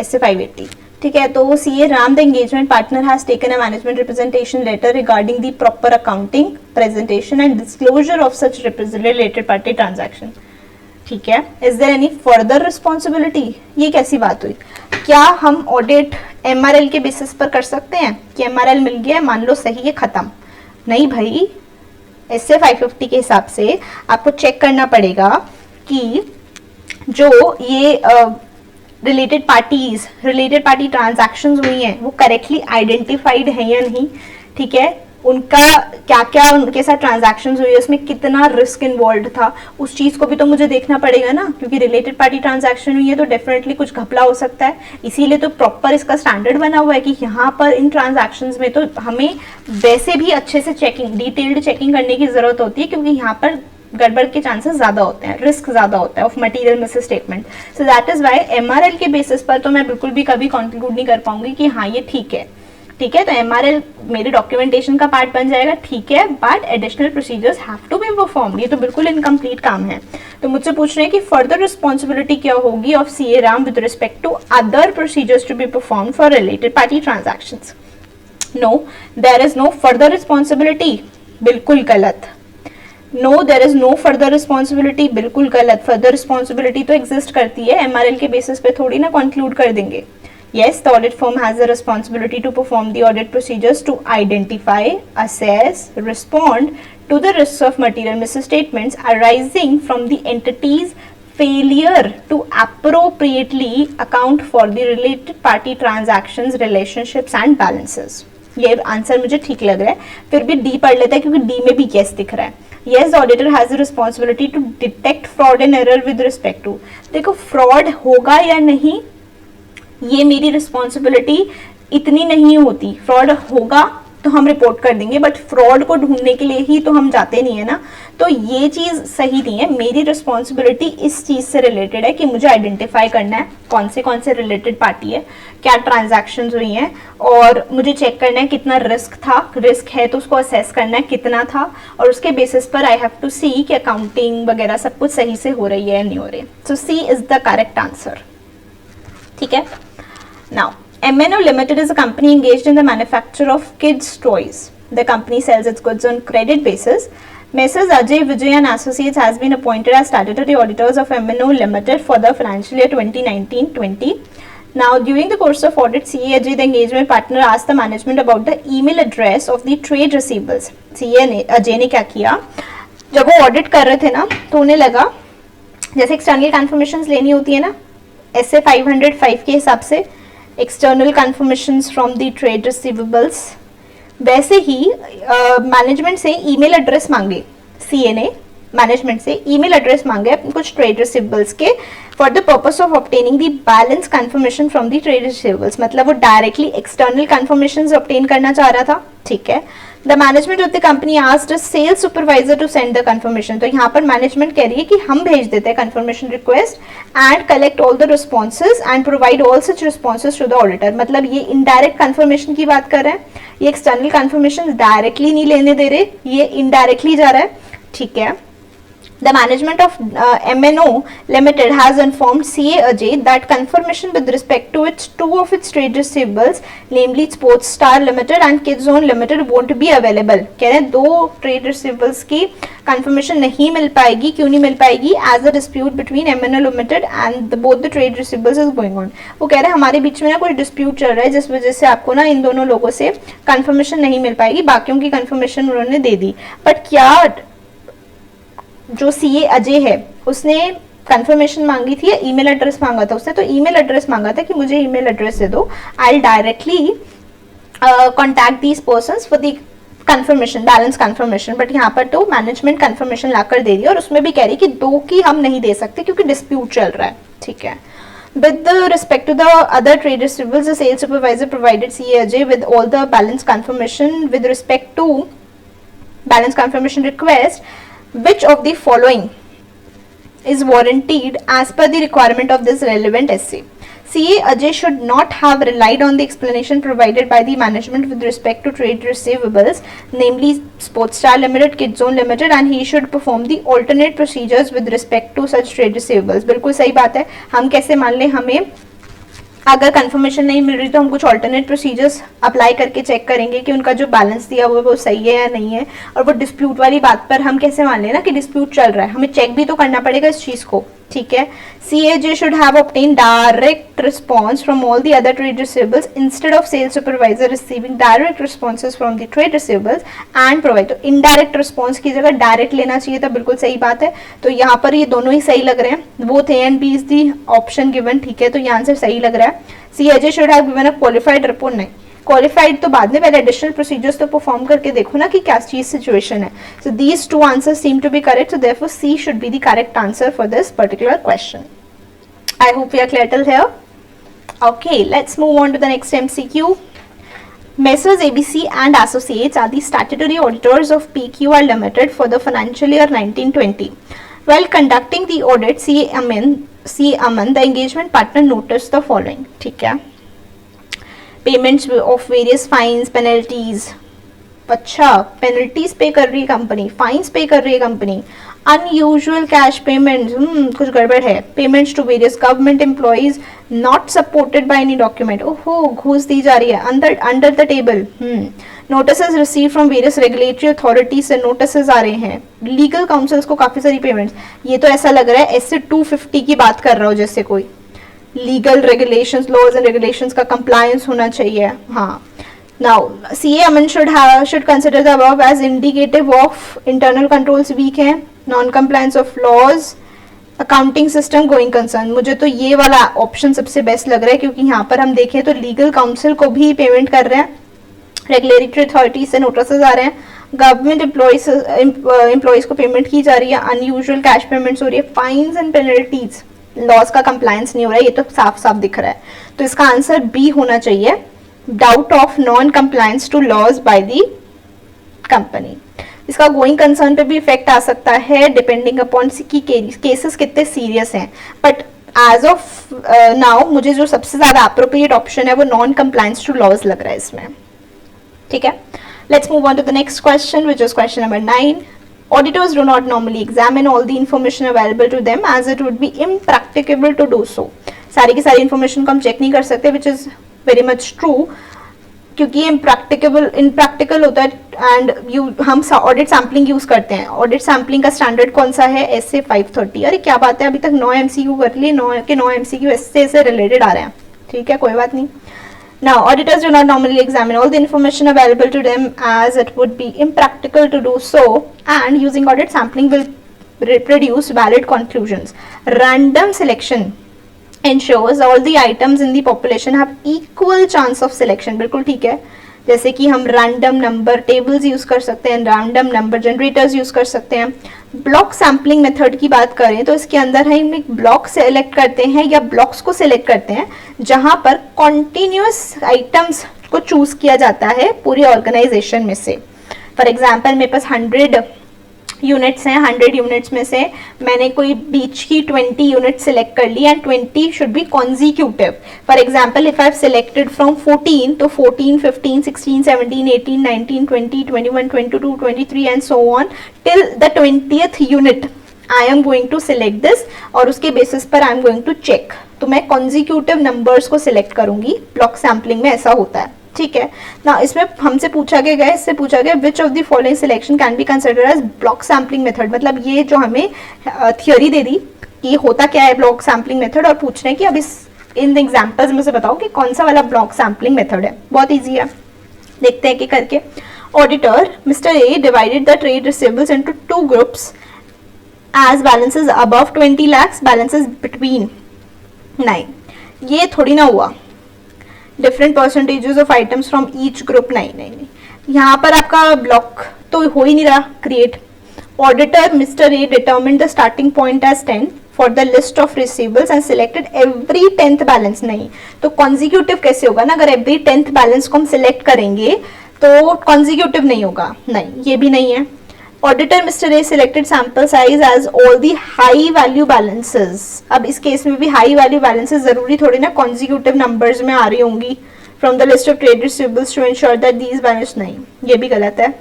SA 580. ठीक है. तो CA Ram, the engagement partner, has taken a management representation letter regarding the proper accounting, presentation and disclosure of such related party transaction. ठीक है. Is there any further responsibility? ये कैसी बात हुई? क्या हम ऑडिट MRL के बेसिस पर कर सकते हैं कि MRL मिल गया, मान लो सही है, खत्म? नहीं भाई, SA 550 के हिसाब से आपको चेक करना पड़ेगा कि जो ये रिलेटेड पार्टी ट्रांजैक्शंस हुई हैं वो करेक्टली आइडेंटिफाइड है या नहीं. ठीक है. उनका क्या क्या उनके साथ ट्रांजैक्शंस हुई है, उसमें कितना रिस्क इन्वॉल्व था, उस चीज़ को भी तो मुझे देखना पड़ेगा ना, क्योंकि रिलेटेड पार्टी ट्रांजैक्शन हुई है तो डेफिनेटली कुछ घपला हो सकता है. इसीलिए तो प्रॉपर इसका स्टैंडर्ड बना हुआ है कि यहाँ पर इन ट्रांजैक्शंस में तो हमें वैसे भी अच्छे से चेकिंग, डिटेल्ड चेकिंग करने की जरूरत होती है, क्योंकि यहाँ पर गड़बड़ के चांसेस ज्यादा होते हैं, रिस्क ज्यादा होता है of material misstatement. So that is why MRL के बेसिस पर तो मैं बिल्कुल भी कभी कंक्लूड नहीं कर पाऊंगी कि हाँ ये ठीक है. ठीक है. तो MRL मेरे डॉक्यूमेंटेशन का पार्ट बन जाएगा. ठीक है. But additional procedures have to be performed. ये तो बिल्कुल इनकम्प्लीट काम है. तो मुझसे पूछ रहे हैं कि फर्दर रिस्पॉन्सिबिलिटी क्या होगी of CA Ram with respect to other procedures to be performed for related party transactions. No, there is no further responsibility. बिल्कुल गलत. No, there is no further responsibility. बिल्कुल गलत. फर्दर रिस्पॉन्सिबिलिटी तो exist करती है. MRL के basis पे थोड़ी ना कंक्लूड कर देंगे. Yes, the audit firm has the responsibility to perform the audit procedures to identify, assess, respond to the risks of material misstatements arising from the entity's failure to appropriately account for the related party transactions, relationships and balances. ये answer मुझे ठीक लग रहा है. फिर भी D पढ़ लेता है क्योंकि डी में भी yes दिख रहा है. Yes, the auditor has the responsibility to detect fraud and error with respect to. देखो, फ्रॉड होगा या नहीं ये मेरी रिस्पॉन्सिबिलिटी इतनी नहीं होती. फ्रॉड होगा तो हम रिपोर्ट कर देंगे, बट फ्रॉड को ढूंढने के लिए ही तो हम जाते नहीं है ना. तो ये चीज सही नहीं है. मेरी रिस्पॉन्सिबिलिटी इस चीज से रिलेटेड है कि मुझे आइडेंटिफाई करना है कौन से रिलेटेड पार्टी है, क्या ट्रांजैक्शंस हुई हैं, और मुझे चेक करना है कितना रिस्क था. रिस्क है तो उसको असेस करना है कितना था, और उसके बेसिस पर आई हैव टू सी कि अकाउंटिंग वगैरह सब कुछ सही से हो रही है या नहीं हो रही. सो सी इज द करेक्ट आंसर. ठीक है. Now, MNO Limited is a company engaged in the manufacture of kids' toys. The company sells its goods on credit basis. Messrs. Ajay Vijay and Associates has been appointed as statutory auditors of MNO Limited for the financial year 2019-20. Now, during the course of audit, CA Ajay, the engagement partner, asked the management about the email address of the trade receivables. CA Ajay ने क्या किया, जब वो audit कर रहे थे ना तो उन्हें लगा जैसे एक्सटर्नल कन्फर्मेशंस लेनी होती है ना SA 505 के हिसाब से, external conformations from the trade receivables, वैसे ही मैनेजमेंट से ईमेल एड्रेस मांगे. CA ने मैनेजमेंट से ईमेल एड्रेस मांगे कुछ ट्रेड रिसीवेबल्स के for the purpose of obtaining the balance conformation from the trade receivables. मतलब वो डायरेक्टली एक्सटर्नल कन्फर्मेशंस ऑब्टेन करना चाह रहा था. ठीक है. The management of the company asked a sales supervisor to send the confirmation. तो यहाँ पर मैनेजमेंट कह रही है कि हम भेज देते हैं confirmation request and collect all the responses and provide all such responses to the auditor. मतलब ये indirect confirmation की बात कर रहे हैं. ये external confirmation directly नहीं लेने दे रहे, ये indirectly जा रहा है. ठीक है. The management of MNO Limited has informed CA Ajay that confirmation with respect to two of its trade receivables, namely Sports Star Limited and Kidzone Limited, won't be available. कह रहे हैं 2 trade receivables की confirmation नहीं मिल पाएगी. क्यों नहीं मिल पाएगी? As a dispute between MNO Limited and both the trade receivables is going on. वो कह रहे हैं हमारे बीच में ना कोई dispute चल रहा है जिस वजह से आपको ना इन दोनों लोगों से confirmation नहीं मिल पाएगी. बाकियों की confirmation उन्होंने दे दी. But क्या जो सीए अजय है उसने कंफर्मेशन मांगी थी या ईमेल एड्रेस मांगा था? उसने तो ईमेल एड्रेस मांगा था कि मुझे ईमेल एड्रेस दे दो, I directly contact these persons for the confirmation, balance confirmation. But यहाँ पर तो मैनेजमेंट कंफर्मेशन लाकर दे दी और उसमें भी कह रही कि 2 की हम नहीं दे सकते क्योंकि डिस्प्यूट चल रहा है. ठीक है. With respect to the other trade receivables, the sales supervisor provided CA Ajay with all the balance confirmation. With respect to balance confirmation request, which of the following is warranted as per the requirement of this relevant essay? CA Ajay should not have relied on the explanation provided by the management with respect to trade receivables, namely Sports Star Limited, Kidzone Limited, and he should perform the alternate procedures with respect to such trade receivables. बिल्कुल सही बात है. हम कैसे मान लें हमें अगर कंफर्मेशन नहीं मिल रही तो हम कुछ ऑल्टरनेट प्रोसीजर्स अप्लाई करके चेक करेंगे कि उनका जो बैलेंस दिया हुआ है वो सही है या नहीं है. और वो डिस्प्यूट वाली बात पर हम कैसे मान लें ना कि डिस्प्यूट चल रहा है, हमें चेक भी तो करना पड़ेगा इस चीज़ को. ठीक है. CAJ should have obtained direct response from all the other trade receivables instead of sales supervisor receiving direct responses from the trade receivables and provide. तो indirect response की जगह direct लेना चाहिए था. बिल्कुल सही बात है. तो यहाँ पर ये दोनों ही सही लग रहे हैं. Both A and B is the option given. ठीक है. तो यहाँ से सही लग रहा है. CAJ should have given a qualified report. नहीं, क्वालिफाइड तो बाद में, पहले एडिशनल प्रोसीजर्स तो परफॉर्म करके देखो ना कि क्या चीज सिचुएशन है. So these 2 answers seem to be correct, so therefore C should be the correct answer for this particular question. I hope we are clear till here. Okay, let's move on to the next MCQ. Messrs ABC and Associates are the statutory auditors of PQR Limited for the financial year 1920. While conducting the audit, C. Aman, the engagement partner, noticed the following. ठीक है. Payments of various fines, penalties. अच्छा, penalties pay कर रही है company, fines पे कर रही है कंपनी. अनयूजुअल कैश पेमेंट्स, कुछ गड़बड़ है. Payments to various government employees not supported by any document. ओहो, घूस दी जा रही है under the table. Notices receive from various regulatory authorities से नोटिसेस आ रहे हैं. लीगल काउंसिल्स को काफी सारी पेमेंट्स. ये तो ऐसा लग रहा है ऐसे 250 की बात कर रहा हो जैसे कोई legal regulations, laws and regulations का कंप्लायंस होना चाहिए. हाँ. Now CA Aman should consider the above as indicative of internal controls weak हैं, non compliance of laws, accounting system going concern. मुझे तो ये वाला ऑप्शन सबसे बेस्ट लग रहा है क्योंकि यहाँ पर हम देखें तो लीगल काउंसिल को भी पेमेंट कर रहे हैं, रेगुलेटरी अथॉरिटी से नोटिस आ रहे हैं, गवर्नमेंट एम्प्लॉयज को पेमेंट की जा रही है, अनयूजुअल कैश पेमेंट्स हो रही है, फाइन्स एंड पेनल्टीज, लॉज का कंप्लायंस नहीं हो रहा है. ये तो साफ साफ दिख रहा है. तो इसका आंसर बी होना चाहिए, doubt of non compliance to laws by the company. इसका गोइंग कंसर्न पे भी इफेक्ट आ सकता है डिपेंडिंग अपॉन की केसेस कितने सीरियस हैं. बट एज ऑफ नाउ मुझे जो सबसे ज्यादा अप्रोप्रिएट ऑप्शन है वो नॉन कंप्लायंस टू लॉज लग रहा है इसमें. ठीक है. Let's move on to the next question which is question number 9. Auditors do not normally examine all the information available to them as it would be impracticable to do so. सारी की सारी information को हम check नहीं कर सकते, which is very much true, क्योंकि impractical होता है. एंड हम ऑडिट सैम्पलिंग यूज करते हैं. ऑडिट सैम्पलिंग का स्टैंडर्ड कौन सा है? SA 530. अरे क्या बात है, अभी तक 9 MCQ कर लिए, 9 MCQ इससे से रिलेटेड आ रहे हैं. ठीक है, कोई बात नहीं. Now, auditors do not normally examine all the information available to them as it would be impractical to do so, and using audit sampling will produce valid conclusions. Random selection ensures all the items in the population have equal chance of selection. बिल्कुल ठीक है. जैसे कि हम random number tables use कर सकते हैं, random number generators use कर सकते हैं. ब्लॉक सैम्पलिंग मेथड की बात करें तो इसके अंदर हम एक ब्लॉक सेलेक्ट करते हैं या ब्लॉक्स को सिलेक्ट करते हैं जहां पर कॉन्टिन्यूस आइटम्स को चूज किया जाता है पूरी ऑर्गेनाइजेशन में से. फॉर एग्जाम्पल मेरे पास 100 यूनिट्स हैं, 100 यूनिट्स में से मैंने कोई बीच की 20 यूनिट सिलेक्ट कर ली and 20 should be consecutive. For example if I have selected from 14 तो 14, 15, 16, 17, 18, 19, 20, 21, 22, 23 and so on till the 20th unit I am going to select this और उसके बेसिस पर I am going to check. तो मैं consecutive numbers को select करूंगी, block sampling में ऐसा होता है, ठीक है ना। इसमें हमसे पूछा गया, इससे पूछा गया which of the following selection can be considered as block sampling method. मतलब ये जो हमें थियोरी दे दी कि होता क्या है ब्लॉक सैम्पलिंग मेथड, और पूछ रहे हैं कि अब इस इन एग्जाम्पल्स में से बताओ कि कौन सा वाला ब्लॉक सैम्पलिंग मेथड है। बहुत ईजी है, देखते हैं कि करके। Auditor mister A divided the trade receivables into 2 groups as balances above 20 lakhs, balances between 9। ये थोड़ी ना हुआ different percentages of items from each group. नहीं, यहाँ पर आपका ब्लॉक तो हो ही नहीं रहा create. Auditor mister A determined the starting point as 10 for the list of receivables and selected every 10th balance. नहीं तो कॉन्जिक्यूटिव कैसे होगा ना, अगर एवरी 10th बैलेंस को हम सिलेक्ट करेंगे तो कॉन्जिक्यूटिव नहीं होगा, नहीं ये भी नहीं है। Auditor mister A selected sample size as all the high value balances. अब इस केस में भी हाई वैल्यू बैलेंसेस जरूरी थोड़ी ना कॉन्जिक्यूटिव नंबर्स में आ रही होंगी from the list of trade receivables to ensure that these balance. नहीं ये भी गलत है,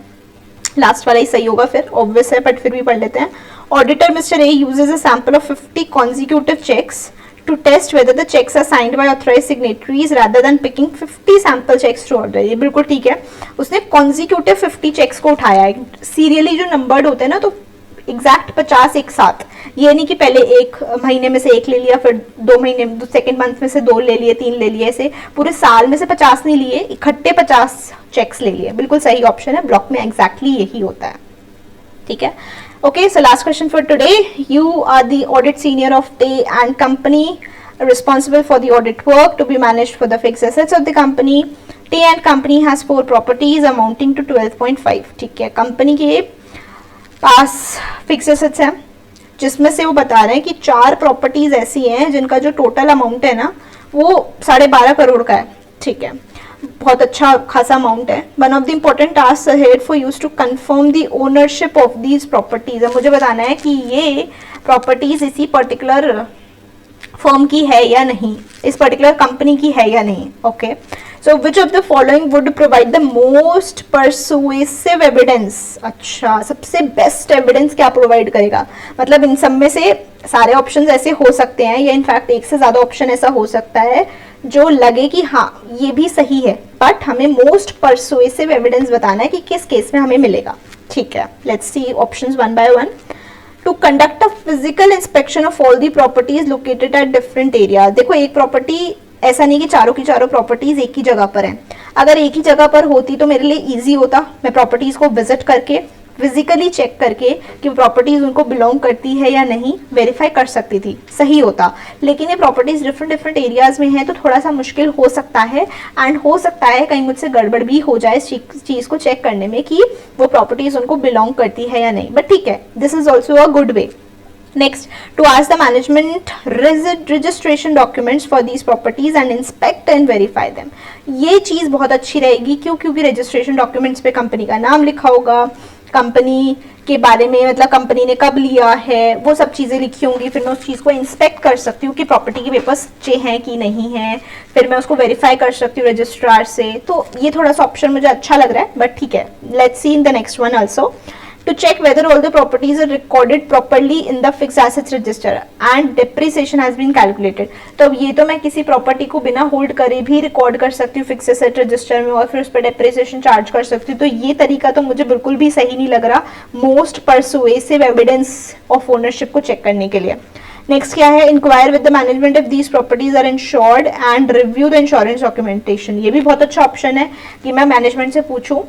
लास्ट वाला ही सही होगा फिर, ऑब्वियस है बट फिर भी पढ़ लेते हैं। Auditor mister A uses a sample of 50 consecutive checks to test whether the checks are signed by authorized signatories rather than picking 50 sample checks to order। ये बिल्कुल ठीक है, उसने consecutive 50 checks को उठाया है। सीरियली जो नंबर्ड होते हैं ना तो एग्जैक्ट 50 एक साथ, ये नहीं कि पहले एक महीने में से एक ले लिया, फिर 2 महीने सेकेंड मंथ में से 2 ले लिए, 3 ले लिए, ऐसे पूरे साल में से 50 नहीं लिए, इकट्ठे 50 चेक्स ले लिए। बिल्कुल सही ऑप्शन है, ब्लॉक में एग्जैक्टली यही होता है, ठीक है। Okay, so last question for today. You are the audit senior of Tay and Company, responsible for the audit work to be managed for the fixed assets of the company. Tay and Company has 4 properties amounting to 12.5। ठीक है, company के पास fix assets हैं जिसमें से वो बता रहे हैं कि 4 प्रॉपर्टीज ऐसी हैं जिनका जो टोटल अमाउंट है ना वो 12.5 करोड़ का है, ठीक है, बहुत अच्छा खासा अमाउंट है। One of the important task ahead for use to confirm the ownership of these properties. मुझे बताना है कि ये प्रॉपर्टीज इसी पर्टिकुलर फर्म की है या नहीं, इस पर्टिकुलर कंपनी की है या नहीं। Okay, so which of the following would provide the most persuasive evidence. अच्छा, सबसे बेस्ट एविडेंस क्या प्रोवाइड करेगा, मतलब इन सब में से सारे ऑप्शंस ऐसे हो सकते हैं या इनफैक्ट एक से ज्यादा ऑप्शन ऐसा हो सकता है जो लगे कि हाँ ये भी सही है, बट हमें मोस्ट परसुएसिव एविडेंस बताना है कि किस केस में हमें मिलेगा। ठीक है, let's see options one by one. To conduct a physical inspection of all the properties located at different area. देखो एक प्रॉपर्टी ऐसा नहीं कि चारों की चारों प्रॉपर्टीज एक ही जगह पर हैं। अगर एक ही जगह पर होती तो मेरे लिए इजी होता, मैं प्रॉपर्टीज को विजिट करके फिजिकली चेक करके कि प्रॉपर्टीज उनको बिलोंग करती है या नहीं वेरीफाई कर सकती थी, सही होता। लेकिन ये प्रॉपर्टीज डिफरेंट एरियाज में है तो थोड़ा सा मुश्किल हो सकता है, एंड हो सकता है कहीं मुझसे गड़बड़ भी हो जाए इस चीज को चेक करने में कि वो प्रॉपर्टीज उनको बिलोंग करती है या नहीं, बट ठीक है, this is also a good way. Next, to ask the management registration documents for these properties and inspect and verify them। ये चीज़ बहुत अच्छी रहेगी, क्यों? क्योंकि रजिस्ट्रेशन डॉक्यूमेंट्स पे कंपनी का नाम लिखा होगा, कंपनी के बारे में, मतलब कंपनी ने कब लिया है, वो सब चीज़ें लिखी होंगी। फिर मैं उस चीज़ को इंस्पेक्ट कर सकती हूँ कि प्रॉपर्टी के पेपर्स सच्चे हैं कि नहीं है, फिर मैं उसको वेरीफाई कर सकती हूँ रजिस्ट्रार से। तो ये थोड़ा सा ऑप्शन मुझे अच्छा लग रहा है, बट ठीक है, let's C in the next one also. To check whether all the properties are recorded properly in the fixed assets register and depreciation has been calculated। तो ये तो मैं किसी प्रॉपर्टी को बिना होल्ड करे भी रिकॉर्ड कर सकती हूँ फिक्स एसेट रजिस्टर में और फिर उस पर डेप्रिसिएशन चार्ज कर सकती हूँ। तो ये तरीका तो मुझे बिल्कुल भी सही नहीं लग रहा most persuasive evidence of ownership को चेक करने के लिए। नेक्स्ट क्या है, inquire with the management if these properties are insured and review the insurance documentation. ये भी बहुत अच्छा ऑप्शन है कि मैं मैनेजमेंट से पूछूं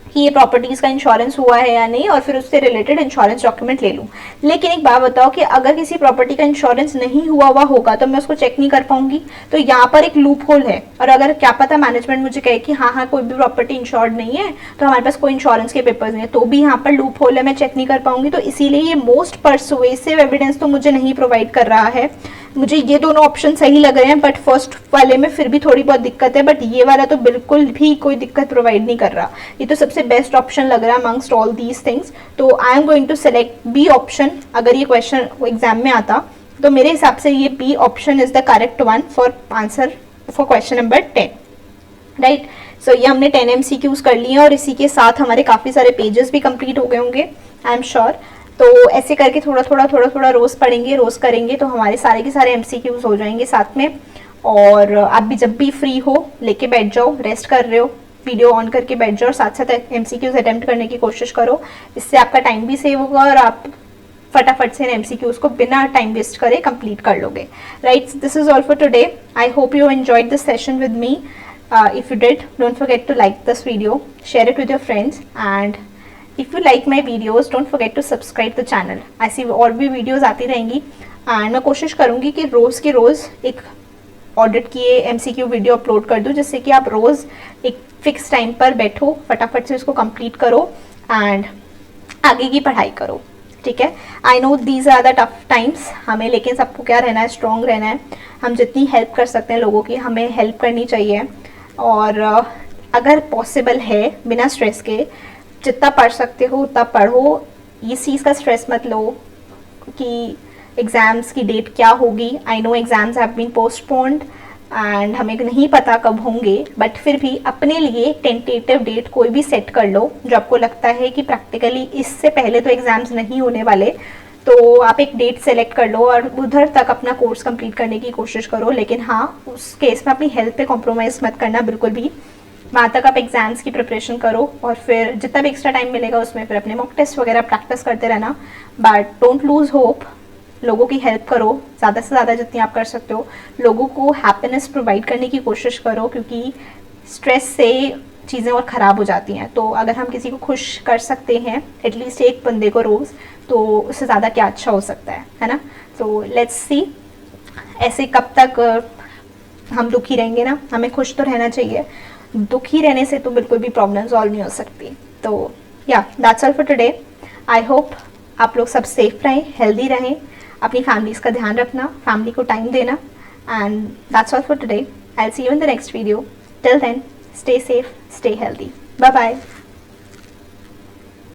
कि ये प्रॉपर्टीज का इंश्योरेंस हुआ है या नहीं और फिर उससे रिलेटेड इंश्योरेंस डॉक्यूमेंट ले लूँ। लेकिन एक बात बताओ कि अगर किसी प्रॉपर्टी का इंश्योरेंस नहीं हुआ होगा तो मैं उसको चेक नहीं कर पाऊंगी। तो यहाँ पर एक लूप होल है, और अगर क्या पता मैनेजमेंट मुझे कहे कि हाँ कोई भी प्रॉपर्टी इंश्योर्ड नहीं है तो हमारे पास कोई इंश्योरेंस के पेपर्स नहीं है, तो भी यहाँ पर लूप होल है, मैं चेक नहीं कर पाऊंगी। तो इसीलिए ये मोस्ट परसुएसिव एविडेंस तो मुझे नहीं प्रोवाइड कर रहा है। मुझे ये दोनों ऑप्शन सही लग रहे हैं, बट फर्स्ट वाले में फिर भी थोड़ी बहुत दिक्कत है, बट ये वाला तो बिल्कुल भी कोई दिक्कत प्रोवाइड नहीं कर रहा। ये तो सबसे बेस्ट ऑप्शन लग रहा है अमंगस्ट ऑल दीज थिंग्स। तो I am going to select B option. अगर ये क्वेश्चन एग्जाम में आता तो मेरे हिसाब से ये B option is the correct one for answer for question number 10, right. So ये हमने 10 MCQs कर लिए और इसी के साथ हमारे काफ़ी सारे पेजेस भी कंप्लीट हो गए होंगे, आई एम श्योर। तो ऐसे करके थोड़ा थोड़ा रोज़ पढ़ेंगे, रोज़ करेंगे तो हमारे सारे के सारे MCQs हो जाएंगे साथ में। और आप भी जब भी फ्री हो लेके बैठ जाओ, रेस्ट कर रहे हो वीडियो ऑन करके बैठ जाओ और साथ साथ MCQs अटेम्प्ट करने की कोशिश करो। इससे आपका टाइम भी सेव होगा और आप फटाफट से MCQs को बिना टाइम वेस्ट करे कंप्लीट कर लोगे। Right, this is all for today. I hope you enjoyed this session with me. If you did, don't forget to like this video, share it with your friends, and if you like my videos, don't forget to subscribe the channel. ऐसी और भी videos आती रहेंगी and मैं कोशिश करूँगी कि रोज़ की रोज़ एक ऑडिट किए MCQ वीडियो अपलोड कर दूँ, जिससे कि आप रोज़ एक फिक्स टाइम पर बैठो, फटाफट से उसको कंप्लीट करो एंड आगे की पढ़ाई करो. ठीक है, I know these are the tough times हमें, लेकिन सबको क्या रहना है, स्ट्रॉन्ग रहना है. हम जितनी हेल्प कर सकते हैं लोगों की, हमें हेल्प करनी चाहिए. और अगर पॉसिबल है बिना स्ट्रेस के जितना पढ़ सकते हो उतना पढ़ो. इस चीज़ का स्ट्रेस मत लो कि एग्ज़ाम्स की डेट क्या होगी. I know exams have been postponed and हमें नहीं पता कब होंगे, बट फिर भी अपने लिए टेंटेटिव डेट कोई भी सेट कर लो जो आपको लगता है कि प्रैक्टिकली इससे पहले तो एग्ज़ाम्स नहीं होने वाले, तो आप एक डेट सेलेक्ट कर लो और उधर तक अपना कोर्स कंप्लीट करने की कोशिश करो. लेकिन हाँ, उस केस में अपनी हेल्थ पे कॉम्प्रोमाइज़ मत करना बिल्कुल भी. वहाँ तक आप एग्ज़ाम्स की प्रिपरेशन करो और फिर जितना भी एक्स्ट्रा टाइम मिलेगा उसमें फिर अपने मॉक टेस्ट वगैरह प्रैक्टिस करते रहना. But don't lose hope. लोगों की हेल्प करो ज़्यादा से ज़्यादा जितनी आप कर सकते हो. लोगों को हैप्पीनेस प्रोवाइड करने की कोशिश करो, क्योंकि स्ट्रेस से चीज़ें और ख़राब हो जाती हैं. तो अगर हम किसी को खुश कर सकते हैं एटलीस्ट एक बंदे को रोज़, तो उससे ज़्यादा क्या अच्छा हो सकता है ना. तो लेट्स सी, ऐसे कब तक हम दुखी रहेंगे ना. हमें खुश तो रहना चाहिए, दुखी रहने से तो बिल्कुल भी प्रॉब्लम सॉल्व नहीं हो सकती. तो या that's all for today. I hope आप लोग सब सेफ रहें, हेल्दी रहें, अपनी फैमिलीज़ का ध्यान रखना, फैमिली को टाइम देना. And that's all for today. I will see you in the next video. Till then, stay safe, stay healthy. Bye bye.